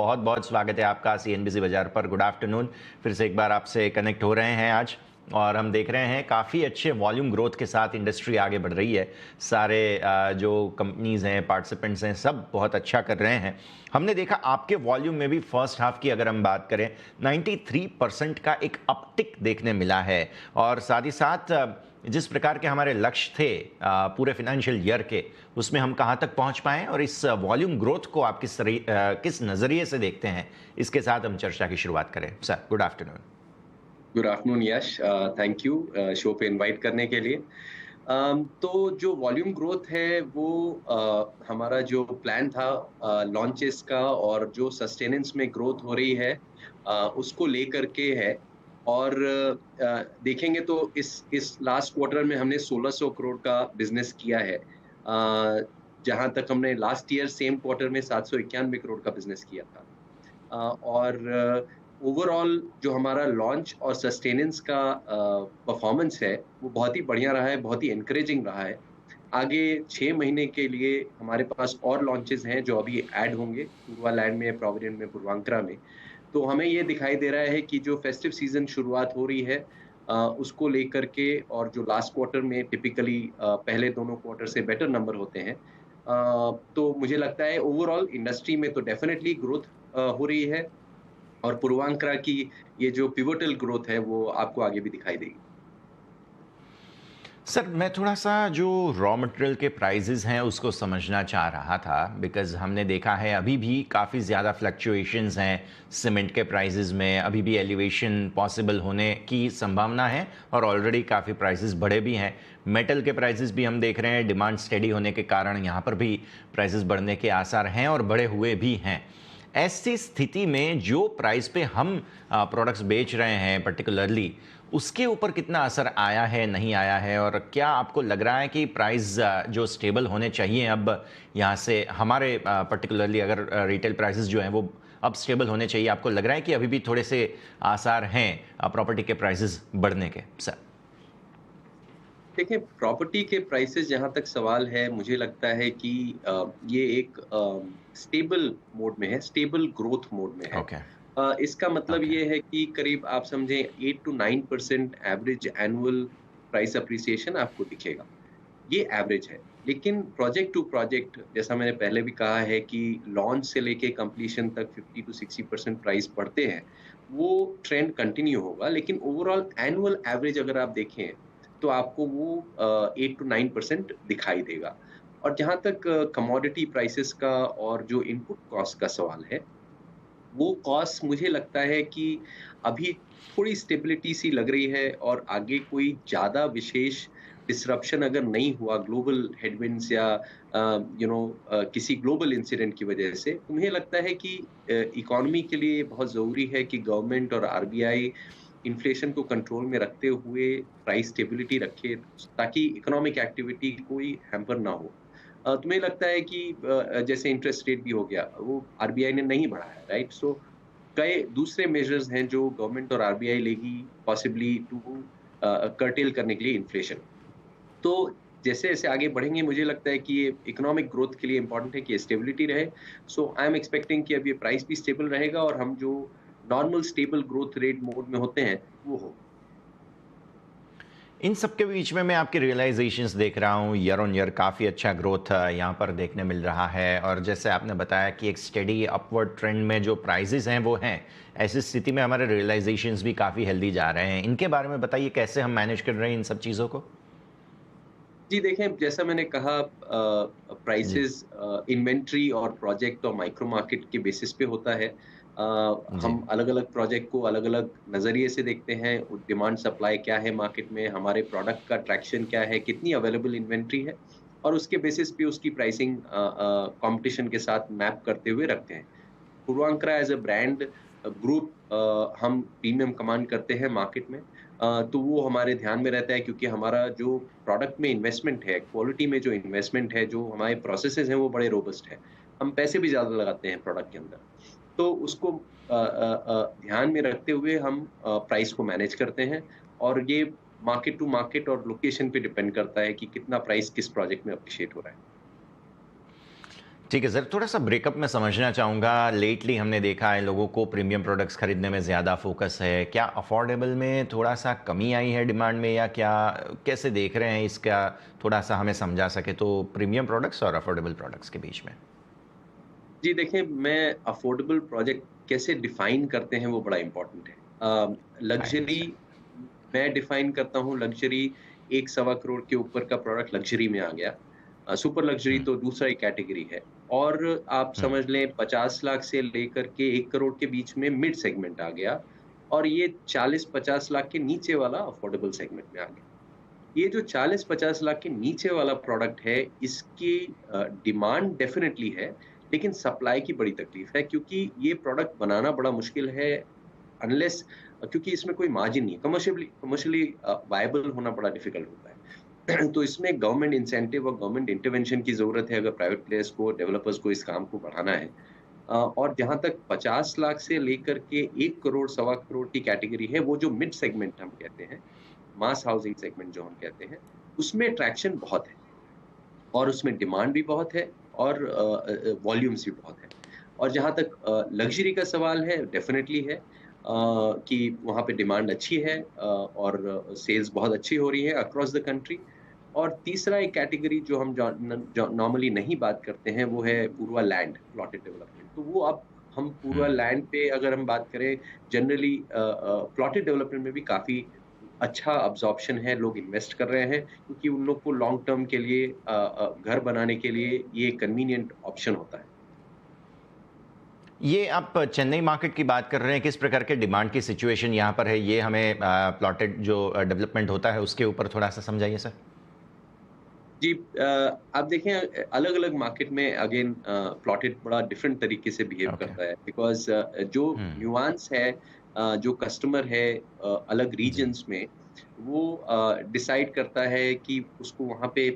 बहुत बहुत स्वागत है आपका सीएनबीसी बाजार पर। Good afternoon. फिर से एक बार आपसे कनेक्ट हो रहे हैं आज, और हम देख रहे हैं काफ़ी अच्छे वॉल्यूम ग्रोथ के साथ इंडस्ट्री आगे बढ़ रही है। सारे जो कंपनीज़ हैं, पार्टिसिपेंट्स हैं, सब बहुत अच्छा कर रहे हैं। हमने देखा आपके वॉल्यूम में भी फर्स्ट हाफ की अगर हम बात करें 93% का एक अपटिक देखने मिला है, और साथ ही साथ जिस प्रकार के हमारे लक्ष्य थे पूरे फाइनेंशियल ईयर के, उसमें हम कहां तक पहुंच पाए और इस वॉल्यूम ग्रोथ को आप किस नज़रिए से देखते हैं, इसके साथ हम चर्चा की शुरुआत करें। Sir, good afternoon. Good afternoon Yash, thank you show पे इनवाइट करने के लिए। तो जो वॉल्यूम ग्रोथ है वो हमारा जो प्लान था लॉन्चेस का और जो सस्टेनेंस में ग्रोथ हो रही है उसको लेकर के है। और देखेंगे तो इस लास्ट क्वार्टर में हमने 1600 करोड़ का बिजनेस किया है, जहां तक हमने लास्ट ईयर सेम क्वार्टर में 791 करोड़ का बिजनेस किया था। और ओवरऑल जो हमारा लॉन्च और सस्टेनेंस का परफॉर्मेंस है वो बहुत ही बढ़िया रहा है, बहुत ही एनकरेजिंग रहा है। आगे 6 महीने के लिए हमारे पास और लॉन्चेस हैं जो अभी ऐड होंगे पूर्वालैंड में, प्रोविडेंट में, पूर्वांकरा में। तो हमें ये दिखाई दे रहा है कि जो फेस्टिव सीजन शुरुआत हो रही है उसको लेकर के, और जो लास्ट क्वार्टर में टिपिकली पहले दोनों क्वार्टर से बेटर नंबर होते हैं, तो मुझे लगता है ओवरऑल इंडस्ट्री में तो डेफिनेटली ग्रोथ हो रही है। और पूर्वांकरा की ये जो पिवोटल ग्रोथ है वो आपको आगे भी दिखाई देगी। सर, मैं थोड़ा सा जो रॉ मटेरियल के प्राइसेस हैं उसको समझना चाह रहा था, बिकॉज़ हमने देखा है अभी भी काफ़ी ज़्यादा फ्लक्चुएशंस हैं सीमेंट के प्राइसेस में। अभी भी एलिवेशन पॉसिबल होने की संभावना है, और ऑलरेडी काफ़ी प्राइसेस बढ़े भी हैं। मेटल के प्राइसेस भी हम देख रहे हैं, डिमांड स्टेडी होने के कारण यहाँ पर भी प्राइसेस बढ़ने के आसार हैं और बढ़े हुए भी हैं। ऐसी स्थिति में जो प्राइस पे हम प्रोडक्ट्स बेच रहे हैं पर्टिकुलरली, उसके ऊपर कितना असर आया है, नहीं आया है, और क्या आपको लग रहा है कि प्राइस जो स्टेबल होने चाहिए अब यहाँ से हमारे पर्टिकुलरली अगर रिटेल प्राइसेस जो हैं वो अब स्टेबल होने चाहिए, आपको लग रहा है कि अभी भी थोड़े से आसार हैं प्रॉपर्टी के प्राइसेस बढ़ने के? सर, देखिए, प्रॉपर्टी के प्राइसेस जहाँ तक सवाल है, मुझे लगता है कि ये एक स्टेबल मोड में है, स्टेबल ग्रोथ मोड में है। ओके। इसका मतलब ओके। ये है कि करीब आप समझें 8 to 9% average annual price appreciation आपको दिखेगा। ये एवरेज है। लेकिन प्रोजेक्ट टू प्रोजेक्ट, जैसा मैंने पहले भी कहा है कि लॉन्च से लेके कंप्लीशन तक 50 टू 60% प्राइस बढ़ते हैं, वो ट्रेंड कंटिन्यू होगा। लेकिन ओवरऑल एनुअल एवरेज अगर आप देखें, तो आपको वो 8 टू 9% दिखाई देगा। और जहाँ तक कमोडिटी प्राइसेस का और जो इनपुट कॉस्ट का सवाल है, वो कॉस्ट मुझे लगता है कि अभी थोड़ी स्टेबिलिटी सी लग रही है, और आगे कोई ज़्यादा विशेष डिसरप्शन अगर नहीं हुआ ग्लोबल हेडविंड्स या किसी ग्लोबल इंसिडेंट की वजह से, तो मुझे लगता है कि इकोनॉमी के लिए बहुत ज़रूरी है कि गवर्नमेंट और आरबीआई इन्फ्लेशन को कंट्रोल में रखते हुए प्राइस स्टेबिलिटी रखे, ताकि इकोनॉमिक एक्टिविटी कोई हैम्पर ना हो। तो मुझे लगता है कि जैसे इंटरेस्ट रेट भी हो गया, वो आरबीआई ने नहीं बढ़ाया, राइट? सो कई दूसरे मेजर्स हैं जो गवर्नमेंट और आरबीआई लेगी पॉसिबली टू कर्टेल करने के लिए इन्फ्लेशन। तो जैसे-जैसे आगे बढ़ेंगे, मुझे लगता है कि ये इकोनॉमिक ग्रोथ के लिए इम्पोर्टेंट है कि स्टेबिलिटी रहे। सो आई एम एक्सपेक्टिंग कि अब ये प्राइस भी स्टेबल रहेगा और हम जो normal stable growth rate mode में होते हैं, वो हो। इन सब के बीच में मैं आपके रियलाइजेशंस देख रहा हूँ, ईयर ऑन ईयर काफ़ी अच्छा ग्रोथ यहाँ पर देखने मिल रहा है, और जैसे आपने बताया कि एक स्टेडी अपवर्ड ट्रेंड में जो प्राइसेस हैं वो हैं। ऐसी स्थिति में हमारे रियलाइजेशंस भी काफ़ी हेल्दी जा रहे हैं। इनके बारे में बताइए, कैसे हम मैनेज कर रहे हैं इन सब चीज़ों को? जी, देखें, जैसा मैंने कहा जी। प्राइसेज़ इन्वेंटरी और प्रोजेक्ट और माइक्रो मार्केट के बेसिस पे होता है। जी। हम अलग-अलग प्रोजेक्ट को अलग-अलग नज़रिए से देखते हैं। डिमांड सप्लाई क्या है मार्केट में, हमारे प्रोडक्ट का ट्रैक्शन क्या है, कितनी अवेलेबल इन्वेंटरी है, और उसके बेसिस पे उसकी प्राइसिंग कॉम्पिटिशन के साथ मैप करते हुए रखते हैं। Puravankara as a brand group हम प्रीमियम कमांड करते हैं मार्केट में। तो वो हमारे ध्यान में रहता है, क्योंकि हमारा जो प्रोडक्ट में इन्वेस्टमेंट है, क्वालिटी में जो इन्वेस्टमेंट है, जो हमारे प्रोसेसेस हैं, वो बड़े रोबस्ट हैं। हम पैसे भी ज़्यादा लगाते हैं प्रोडक्ट के अंदर। तो उसको ध्यान में रखते हुए हम प्राइस को मैनेज करते हैं, और ये मार्केट टू मार्केट और लोकेशन पे डिपेंड करता है कि कितना प्राइस किस प्रोजेक्ट में एप्रिशिएट हो रहा है। ठीक है सर, थोड़ा-सा ब्रेकअप मैं समझना चाहूँगा। लेटली हमने देखा है लोगों को प्रीमियम प्रोडक्ट्स खरीदने में ज़्यादा फ़ोकस है। क्या अफ़ोर्डेबल में थोड़ा-सा कमी आई है डिमांड में, या क्या कैसे देख रहे हैं इसका? थोड़ा-सा हमें समझा सकें तो प्रीमियम प्रोडक्ट्स और अफ़ोर्डेबल प्रोडक्ट्स के बीच में। जी देखिए, मैं अफ़ोर्डेबल प्रोजेक्ट कैसे डिफ़ाइन करते हैं वो बड़ा इम्पोर्टेंट है। Right luxury sir. मैं डिफ़ाइन करता हूँ लग्ज़री 1 सवा करोड़ के ऊपर का प्रोडक्ट लग्ज़री में आ गया। सुपर लग्ज़री हुँ, तो दूसरा ही कैटेगरी है और आप हुँ, समझ लें 50 लाख से लेकर के 1 करोड़ के बीच में मिड सेगमेंट आ गया और ये 40-50 लाख के नीचे वाला अफ़ोर्डेबल सेगमेंट में आ गया। ये जो 40-50 लाख के नीचे वाला प्रोडक्ट है, इसकी डिमांड डेफ़िनिटली है, लेकिन सप्लाई की बड़ी तकलीफ़ है क्योंकि ये प्रोडक्ट बनाना बड़ा मुश्किल है अनलेस क्योंकि इसमें कोई मार्जिन नहीं है। कमर्शियली वायबल होना बड़ा डिफ़िकल्ट होता है। तो इसमें गवर्नमेंट इंसेंटिव और गवर्नमेंट इंटरवेंशन की ज़रूरत है अगर प्राइवेट प्लेयर्स को, डेवलपर्स को इस काम को बढ़ाना है। और जहाँ तक 50 लाख से लेकर के 1 करोड़, सवा करोड़ की कैटेगरी है, वो जो मिड सेगमेंट हम कहते हैं, मास हाउसिंग सेगमेंट जो हम कहते हैं, उसमें ट्रैक्शन बहुत है और उसमें डिमांड भी बहुत है और वॉल्यूम्स भी बहुत है। और जहाँ तक लग्ज़री का सवाल है, डेफ़िनिटली है कि वहाँ पे डिमांड अच्छी है और सेल्स बहुत अच्छी हो रही है अक्रॉस द कंट्री। और तीसरा एक कैटेगरी जो हम जो नॉर्मली नहीं बात करते हैं, वो है पूर्वा लैंड, प्लॉटेड डेवलपमेंट। तो वो अब हम पूर्वा हुँ। लैंड पे अगर हम बात करें जनरली प्लॉटेड डेवलपमेंट में भी काफ़ी अच्छा अब्ज़ॉर्प्शन है, लोग इन्वेस्ट कर रहे हैं क्योंकि उन लोग को लॉन्ग टर्म के लिए घर बनाने के लिए ये कन्वीनिएंट ऑप्शन होता है। ये आप चेन्नई मार्केट की बात कर रहे हैं, किस प्रकार के डिमांड की सिचुएशन यहाँ पर है? ये हमें प्लॉटेड जो डेवलपमेंट होता है उसके ऊपर थोड़ा-सा समझाइए सर। जी आप देखें अलग-अलग मार्केट में अगेन प्लॉटेड बड़ा डिफरेंट तरीके से बिहेव ओके। करता है बिकॉज़ जो हुँ, न्यूएंस है जो कस्टमर है अलग जी। रीजन्स में वो डिसाइड करता है कि उसको वहाँ पे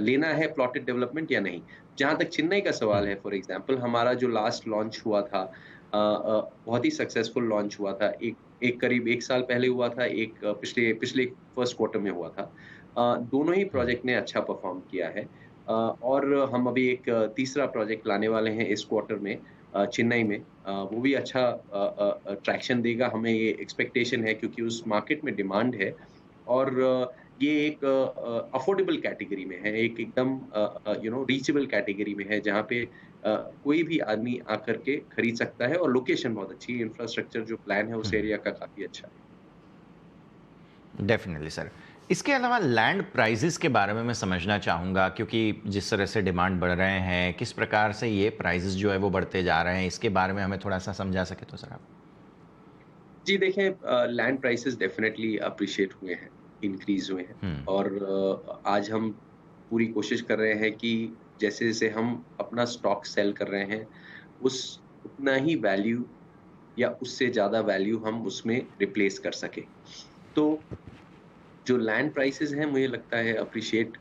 लेना है प्लॉटेड डेवलपमेंट या नहीं। जहाँ तक चेन्नई का हुँ, सवाल है फॉर एग्ज़ाम्पल हमारा जो लास्ट लॉन्च हुआ था बहुत ही सक्सेसफुल लॉन्च हुआ था। एक एक करीब 1 साल पहले हुआ था, एक पिछले पिछले फर्स्ट क्वार्टर में हुआ था। दोनों ही हुँ, प्रोजेक्ट ने अच्छा परफ़ॉर्म किया है और हम अभी एक तीसरा प्रोजेक्ट लाने वाले हैं इस क्वार्टर में चेन्नई में। वो भी अच्छा ट्रैक्शन देगा, हमें ये एक्सपेक्टेशन है क्योंकि उस मार्केट में डिमांड है और ये एक अफ़ोर्डेबल कैटेगरी में है, एक एकदम रीचेबल कैटेगरी में है जहाँ पे कोई भी आदमी आकर के खरीद सकता है और लोकेशन बहुत अच्छी है, इंफ्रास्ट्रक्चर जो प्लान है हुँ। उस एरिया का काफ़ी अच्छा है। Definitely sir. इसके अलावा लैंड प्राइसेज़ के बारे में मैं समझना चाहूँगा, क्योंकि जिस तरह से डिमांड बढ़ रहे हैं, किस प्रकार से ये प्राइसेज़ जो है वो बढ़ते जा रहे हैं, इसके बारे में हमें थोड़ा-सा समझा सकें तो सर आप? जी देखें लैंड प्राइसेस डेफ़िनेटली एप्रिशिएट हुए हैं, इंक्रीज़ हुए हैं हुँ, और आज हम पूरी कोशिश कर रहे हैं कि जैसे-जैसे हम अपना स्टॉक सेल कर रहे हैं, उस उतना ही वैल्यू या उससे ज़्यादा वैल्यू हम उसमें रिप्लेस कर सकें। तो जो लैंड प्राइसेज़ हैं मुझे लगता है एप्रिशिएट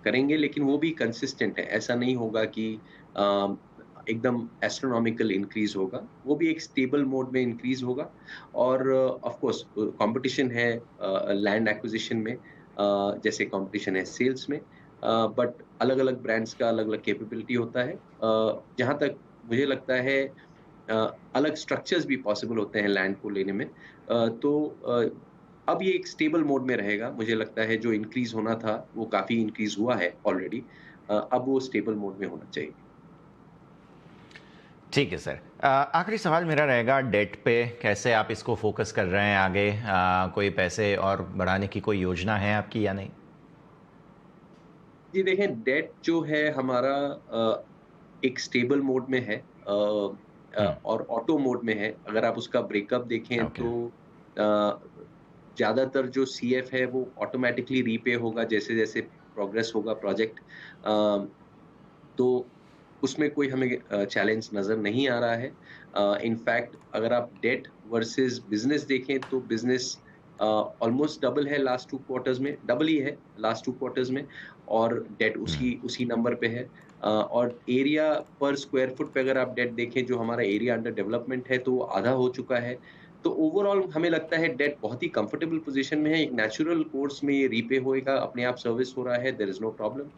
करेंगे लेकिन वो भी कंसिस्टेंट है। ऐसा नहीं होगा कि अ, एकदम एस्ट्रोनॉमिकल इंक्रीज़ होगा। वो भी एक स्टेबल मोड में इंक्रीज़ होगा और ऑफ़ कोर्स कॉम्पिटिशन है लैंड एक्विज़िशन में जैसे कॉम्पिटिशन है सेल्स में बट अलग-अलग ब्रांड्स का अलग-अलग कैपेबिलिटी होता है। जहाँ तक मुझे लगता है अ, अलग स्ट्रक्चर्स भी पॉसिबल होते हैं लैंड को लेने में। अब ये एक स्टेबल मोड में रहेगा। मुझे लगता है जो इंक्रीज़ होना था, वो काफ़ी इंक्रीज़ हुआ है ऑलरेडी। अब वो स्टेबल मोड में होना चाहिए। ठीक है सर। आखिरी सवाल मेरा रहेगा डेट पे, कैसे आप इसको फ़ोकस कर रहे हैं आगे? कोई पैसे और बढ़ाने की कोई योजना है आपकी या नहीं? जी देखें, डेट जो है हमारा एक स्टेबल मोड में है हुँ, और ऑटो मोड में है। अगर आप उसका ब्रेकअप देखें ओके। तो अ, ज़्यादातर जो सीएफ है वो ऑटोमैटिकली रीपे होगा जैसे-जैसे प्रोग्रेस होगा प्रोजेक्ट। अ, तो उसमें कोई हमें चैलेंज नज़र नहीं आ रहा है। इन फैक्ट अगर आप डेट वर्सेस बिज़नेस देखें तो बिज़नेस ऑलमोस्ट डबल है लास्ट 2 क्वार्टर्स में, डबल ही है लास्ट 2 क्वार्टर्स में और डेट हुँ, उसी उसी नंबर पे है। और एरिया पर स्क्वायर फुट पे अगर आप डेट देखें जो हमारा एरिया अंडर डेवलपमेंट है तो वो आधा हो चुका है। तो ओवरऑल हमें लगता है डेट बहुत ही कंफर्टेबल पोज़ीशन में है, एक नेचुरल कोर्स में ये रीपे होएगा, अपने आप सर्विस हो रहा है, देयर इज़ नो प्रॉब्लम।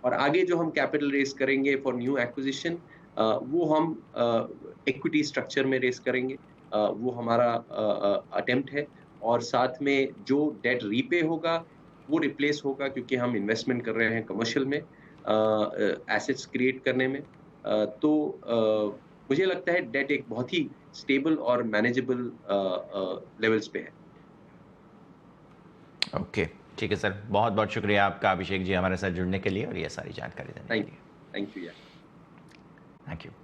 और आगे जो हम कैपिटल रेज़ करेंगे फॉर न्यू एक्विज़िशन वो हम इक्विटी स्ट्रक्चर में रेज़ करेंगे। वो हमारा अटेम्प्ट है और साथ में जो डेट रीपे होगा, वो रिप्लेस होगा क्योंकि हम इन्वेस्टमेंट कर रहे हैं कमर्शियल में एसेट्स क्रिएट करने में। मुझे लगता है डेट एक बहुत ही स्टेबल और मैनेजेबल लेवल्स पे है। ओके, ठीक है सर। बहुत-बहुत शुक्रिया आपका अभिषेक जी हमारे साथ जुड़ने के लिए और ये सारी जानकारी देने के थैंक लिए। थैंक यू यार। Thank you.